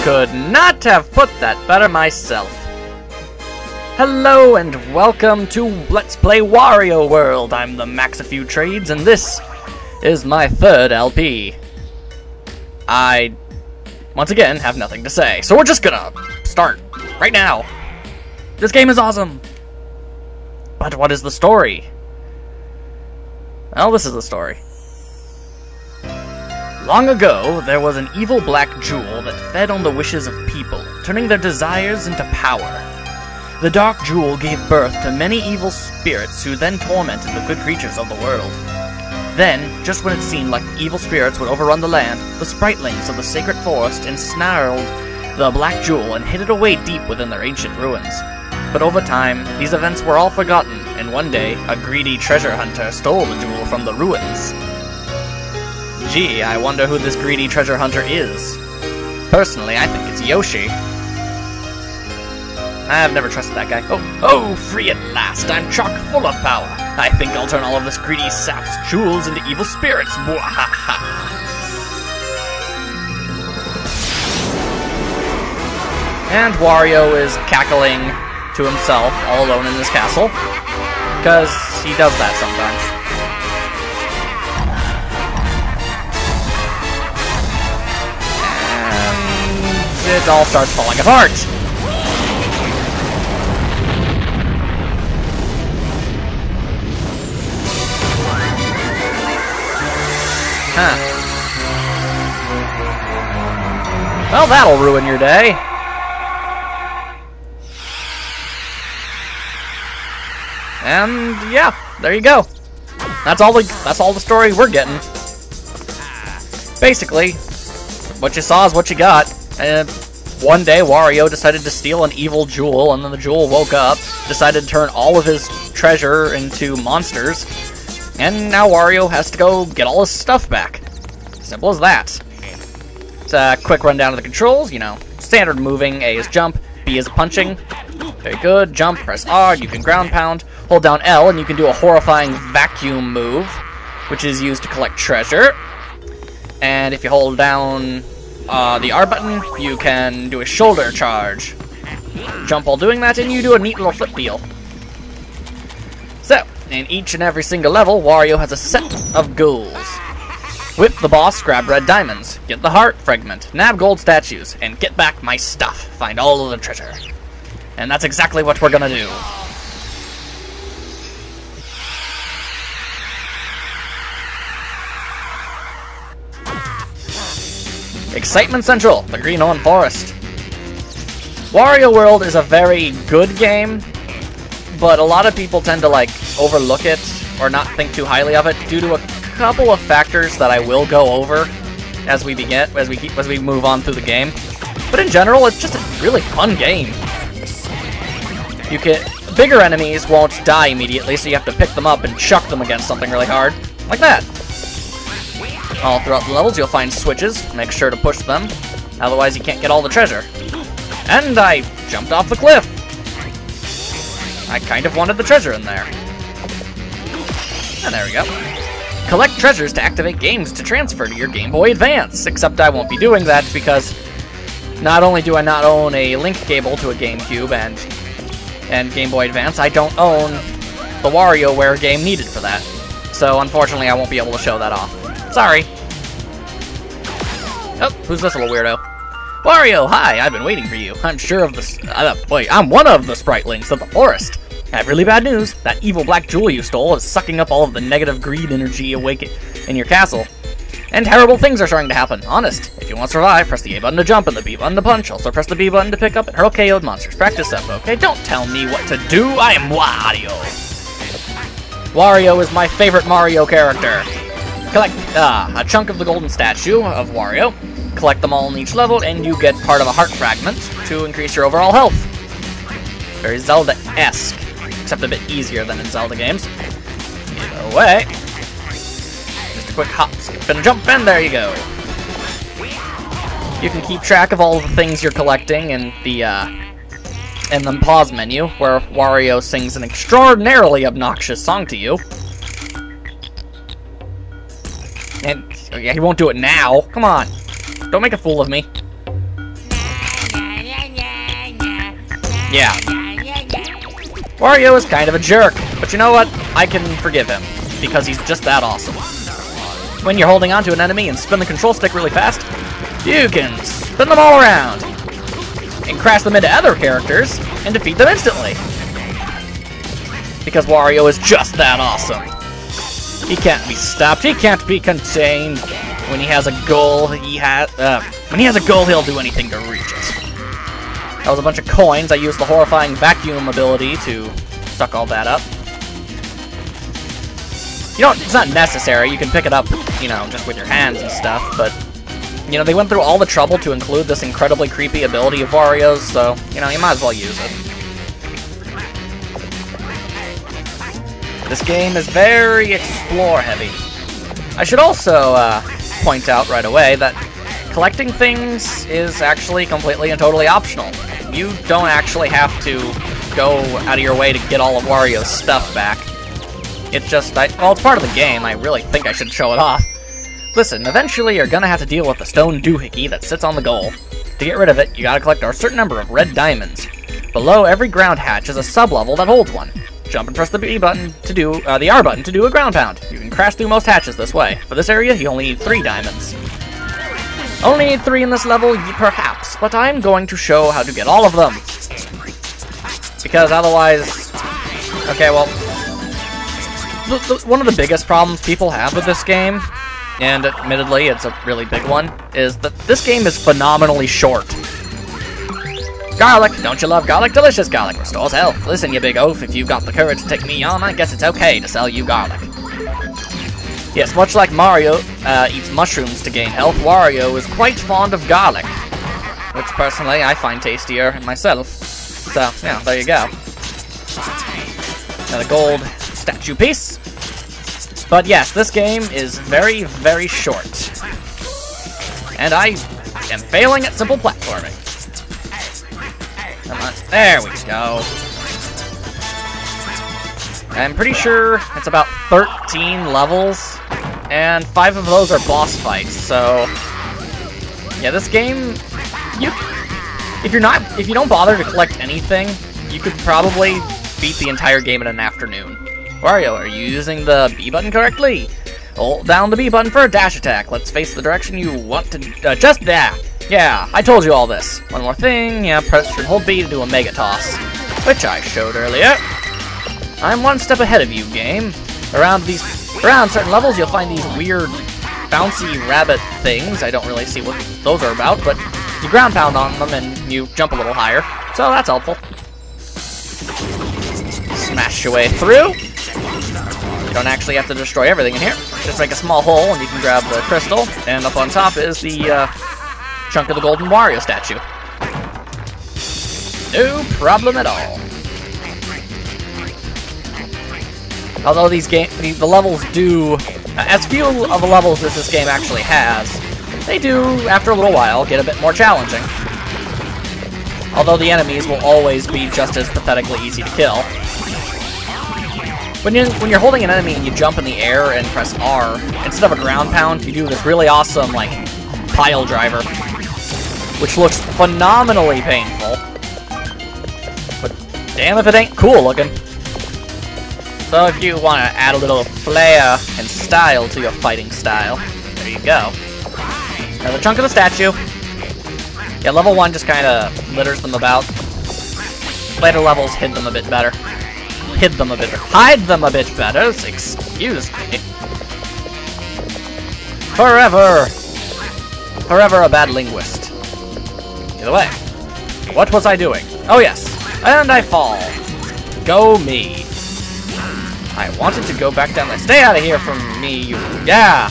could not have put that better myself. Hello and welcome to Let's Play Wario World. I'm the Maxoffewtrades, and this is my third LP. I, once again, have nothing to say, so we're just gonna start right now. This game is awesome. But what is the story? Well, this is the story. Long ago, there was an evil black jewel that fed on the wishes of people, turning their desires into power. The dark jewel gave birth to many evil spirits who then tormented the good creatures of the world. Then, just when it seemed like the evil spirits would overrun the land, the spritlings of the sacred forest ensnarled the black jewel and hid it away deep within their ancient ruins. But over time, these events were all forgotten, and one day, a greedy treasure hunter stole the jewel from the ruins. Gee, I wonder who this greedy treasure hunter is. Personally, I think it's Yoshi. I've never trusted that guy. Oh, free at last! I'm chock full of power! I think I'll turn all of this greedy sap's jewels into evil spirits! Mwahaha! And Wario is cackling to himself, all alone in his castle. Because he does that sometimes. It all starts falling apart. Huh. Well, that'll ruin your day. And yeah, there you go. That's all the story we're getting. Basically, what you saw is what you got. One day, Wario decided to steal an evil jewel, and then the jewel woke up, decided to turn all of his treasure into monsters, and now Wario has to go get all his stuff back. Simple as that. It's a quick rundown of the controls, you know, standard moving. A is jump, B is punching. Very good. Jump, press R, you can ground pound. Hold down L, and you can do a horrifying vacuum move, which is used to collect treasure. And if you hold down the R button, you can do a shoulder charge. Jump while doing that, and you do a neat little flip deal. So, in each and every single level, Wario has a set of goals. Whip the boss, grab red diamonds, get the heart fragment, nab gold statues, and get back my stuff. Find all of the treasure. And that's exactly what we're gonna do. Excitement Central, the Green Horn Forest. Wario World is a very good game, but a lot of people tend to overlook it or not think too highly of it due to a couple of factors that I will go over as we move on through the game. But in general, it's just a really fun game. Bigger enemies won't die immediately, so you have to pick them up and chuck them against something really hard, like that. All throughout the levels, you'll find switches. Make sure to push them, otherwise you can't get all the treasure. And I jumped off the cliff. I kind of wanted the treasure in there. And there we go. Collect treasures to activate games to transfer to your Game Boy Advance. Except I won't be doing that because not only do I not own a link cable to a GameCube and Game Boy Advance, I don't own the WarioWare game needed for that. So unfortunately, I won't be able to show that off. Sorry. Oh, who's this little weirdo? Wario, hi, I've been waiting for you. I'm sure of the... I'm one of the spritlings of the forest. I have really bad news. That evil black jewel you stole is sucking up all of the negative greed energy awake in your castle. And terrible things are starting to happen. Honest. If you want to survive, press the A button to jump and the B button to punch. Also press the B button to pick up and hurl KO'd monsters. Practice up, okay? Don't tell me what to do. I am Wario. Wario is my favorite Mario character. Collect a chunk of the golden statue of Wario. Collect them all in each level, and you get part of a heart fragment to increase your overall health. Very Zelda-esque, except a bit easier than in Zelda games. Either way, just a quick hop, skip, and jump, and there you go. You can keep track of all of the things you're collecting in the pause menu, where Wario sings an extraordinarily obnoxious song to you. And yeah, he won't do it now. Come on. Don't make a fool of me. Yeah. Wario is kind of a jerk, but you know what? I can forgive him, because he's just that awesome. When you're holding onto an enemy and spin the control stick really fast, you can spin them all around, and crash them into other characters, and defeat them instantly. Because Wario is just that awesome. He can't be stopped, he can't be contained. When he has a goal, when he has a goal, he'll do anything to reach it. That was a bunch of coins. I used the horrifying vacuum ability to suck all that up. You know, it's not necessary. You can pick it up, you know, just with your hands and stuff, but, you know, they went through all the trouble to include this incredibly creepy ability of Wario's, so, you know, you might as well use it. This game is very explore-heavy. I should also point out right away that collecting things is actually completely and totally optional. You don't actually have to go out of your way to get all of Wario's stuff back. It's just, well, it's part of the game. I really think I should show it off. Listen, eventually you're gonna have to deal with the stone doohickey that sits on the goal. To get rid of it, you gotta collect a certain number of red diamonds. Below every ground hatch is a sub-level that holds one. Jump and press the B button to do, the R button to do a ground pound. You can crash through most hatches this way. For this area, you only need 3 diamonds. Only need 3 in this level, perhaps, but I'm going to show how to get all of them. Because otherwise... Okay, well... one of the biggest problems people have with this game, and admittedly it's a really big one, is that this game is phenomenally short. Garlic! Don't you love garlic? Delicious garlic restores health. Listen, you big oaf, if you've got the courage to take me on, I guess it's okay to sell you garlic. Yes, much like Mario eats mushrooms to gain health, Wario is quite fond of garlic, which personally I find tastier myself. So, yeah, there you go. Got a gold statue piece. But yes, this game is very, very short. And I am failing at simple platforming. Come on, there we go. I'm pretty sure it's about 13 levels, and 5 of those are boss fights, so... Yeah, this game, if you don't bother to collect anything, you could probably beat the entire game in an afternoon. Wario, are you using the B button correctly? Hold down the B button for a dash attack. Let's face the direction you want to... just that! Yeah, I told you all this. One more thing, yeah, press and hold B to do a Mega Toss, which I showed earlier. I'm one step ahead of you, game. Around certain levels, you'll find these weird, bouncy rabbit things. I don't really see what those are about, but you ground pound on them and you jump a little higher, so that's helpful. Smash your way through. You don't actually have to destroy everything in here. Just make a small hole and you can grab the crystal, and up on top is the chunk of the golden Wario statue. No problem at all. Although the levels do, as few of the levels as this game actually has, they do, after a little while, get a bit more challenging. Although the enemies will always be just as pathetically easy to kill. When you're holding an enemy and you jump in the air and press R, instead of a ground pound, you do this really awesome, like, pile driver, which looks phenomenally painful. But damn if it ain't cool looking. So if you want to add a little flair and style to your fighting style, there you go. Another chunk of the statue. Yeah, level 1 just kind of litters them about. Later levels hid them a bit better. Hide them a bit better, excuse me. Forever a bad linguist. Either way, what was I doing? Oh yes, and I fall. Go me. I wanted to go back down there. Stay out of here from me, you... Yeah!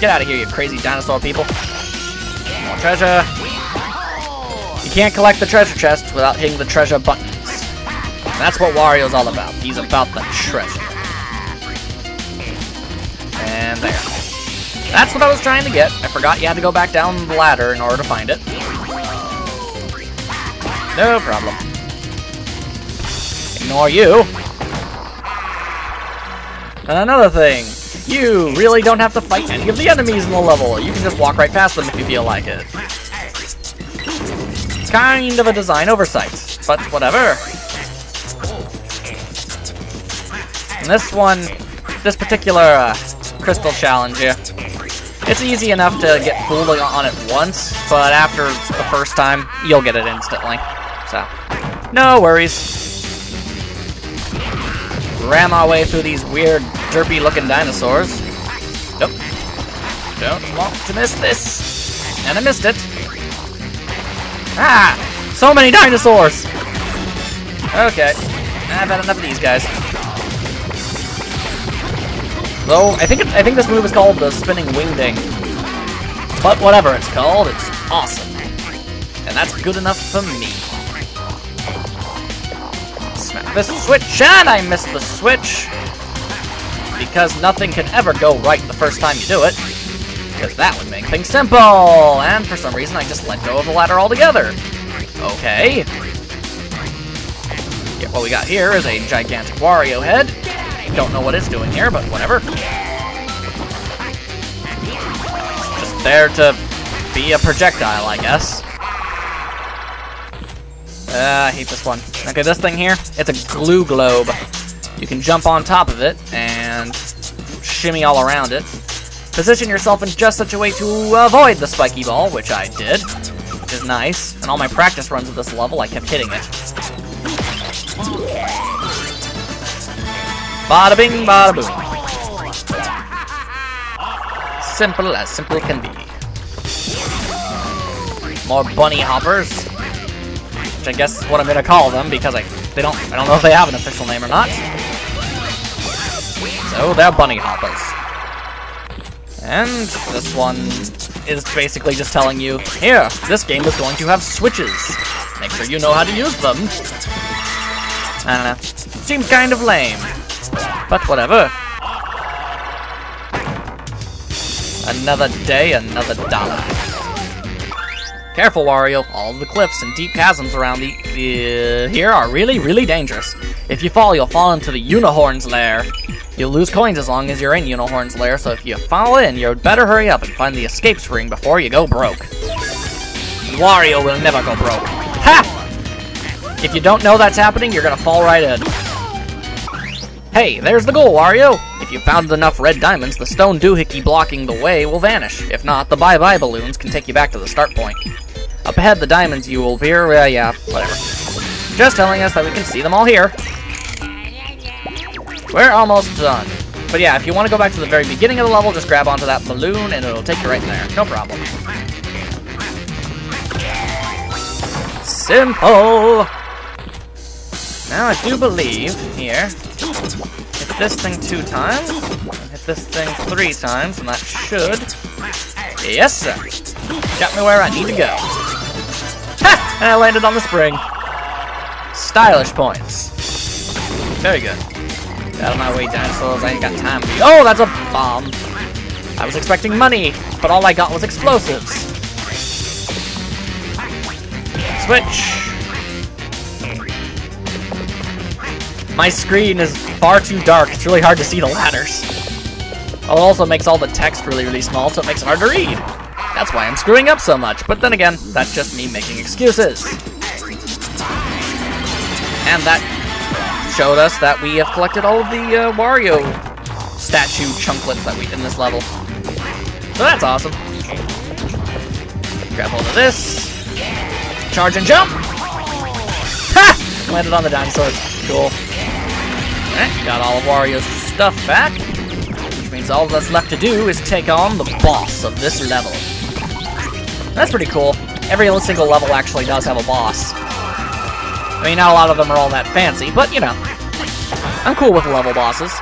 Get out of here, you crazy dinosaur people. More treasure. You can't collect the treasure chest without hitting the treasure buttons. That's what Wario's all about. He's about the treasure. And there. That's what I was trying to get. I forgot you had to go back down the ladder in order to find it. No problem. Ignore you. And another thing, you really don't have to fight any of the enemies in the level. You can just walk right past them if you feel like it. It's kind of a design oversight. but whatever. And this particular crystal challenge here, it's easy enough to get fooled on it once, but after the first time, you'll get it instantly. So, no worries. Ram our way through these weird, derpy-looking dinosaurs. Nope. Don't want to miss this. And I missed it. Ah! So many dinosaurs! Okay. I've had enough of these guys. Though, I think this move is called the spinning wingding. But whatever it's called, it's awesome. And that's good enough for me. Smack this switch, and I missed the switch. Because nothing can ever go right the first time you do it. Because that would make things simple. And for some reason, I just let go of the ladder altogether. Okay. Yeah, what we got here is a gigantic Wario head. Don't know what it's doing here, but whatever. Just there to be a projectile, I guess. I hate this one. Okay, this thing here, it's a glue globe. You can jump on top of it and shimmy all around it. Position yourself in just such a way to avoid the spiky ball, which I did, which is nice. And all my practice runs of this level, I kept hitting it. Bada bing, bada boom. Simple as simple can be. More bunny hoppers, which I guess is what I'm gonna call them because I don't know if they have an official name or not. So they're bunny hoppers. And this one is basically just telling you, here, this game is going to have switches. Make sure you know how to use them. I don't know. Seems kind of lame. But whatever. Another day, another dollar. Careful, Wario. All of the cliffs and deep chasms around here are really, really dangerous. If you fall, you'll fall into the Unicorn's lair. You'll lose coins as long as you're in Unicorn's lair, so if you fall in, you'd better hurry up and find the escape spring before you go broke. Wario will never go broke. Ha! If you don't know that's happening, you're gonna fall right in. Hey, there's the goal, Wario! If you found enough red diamonds, the stone doohickey blocking the way will vanish. If not, the bye-bye balloons can take you back to the start point. Up ahead, the diamonds you will appear, yeah, whatever. Just telling us that we can see them all here. We're almost done. But yeah, if you want to go back to the very beginning of the level, just grab onto that balloon and it'll take you right there. No problem. Simple! Now I do believe, here, hit this thing 2 times, and hit this thing 3 times, and that should... Yes, sir! Got me where I need to go. Ha! And I landed on the spring. Stylish points. Very good. Out of my way, dinosaurs. I ain't got time for you. Oh, that's a bomb. I was expecting money, but all I got was explosives. Switch. My screen is far too dark. It's really hard to see the ladders. It also makes all the text really, really small, so it makes it hard to read. That's why I'm screwing up so much. But then again, that's just me making excuses. And that showed us that we have collected all of the Wario statue chunklets that we did in this level. So that's awesome. Grab hold of this. Charge and jump! Ha! Landed on the dinosaurs. Cool. Alright, got all of Wario's stuff back. Which means all that's left to do is take on the boss of this level. That's pretty cool. Every single level actually does have a boss. I mean, not a lot of them are all that fancy, but, you know, I'm cool with level bosses.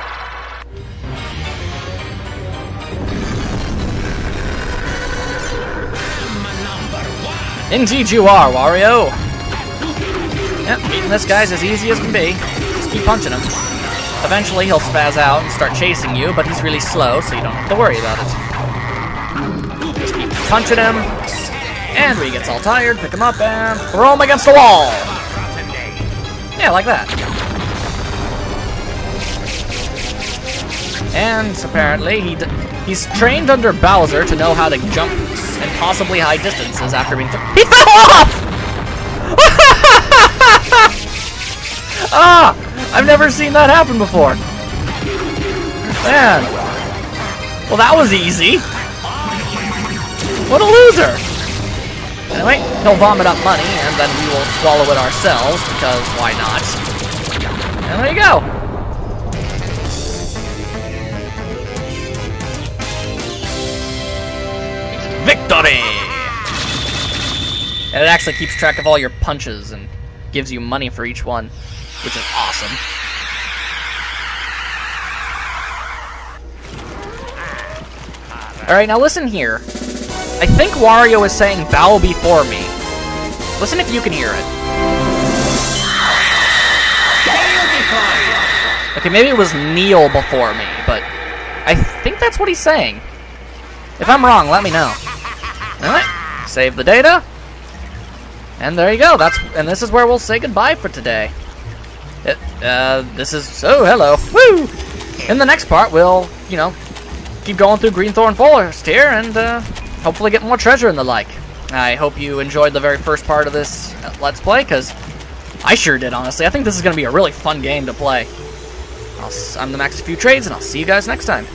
Indeed you are, Wario. Yep, beating this guy's as easy as can be. Just keep punching him. Eventually he'll spaz out and start chasing you, but he's really slow, so you don't have to worry about it. Just keep punching him, and when he gets all tired, pick him up and throw him against the wall. Yeah, like that. And apparently he's trained under Bowser to know how to jump impossibly high distances after being he fell off! Ah! I've never seen that happen before. Man. Well, that was easy. What a loser. Anyway, he'll vomit up money, and then we will swallow it ourselves, because why not? And there you go. Victory! And it actually keeps track of all your punches and gives you money for each one, which is awesome. Alright, now listen here. I think Wario is saying bow before me. Listen if you can hear it. Okay, maybe it was kneel before me, but I think that's what he's saying. If I'm wrong, let me know. Alright, save the data. And there you go. And this is where we'll say goodbye for today. This is... Oh, hello. Woo! In the next part, we'll, you know, keep going through Greenthorn Forest here and hopefully get more treasure and the like. I hope you enjoyed the very first part of this Let's Play, because I sure did, honestly. I think this is going to be a really fun game to play. I'm the Maxoffewtrades, and I'll see you guys next time.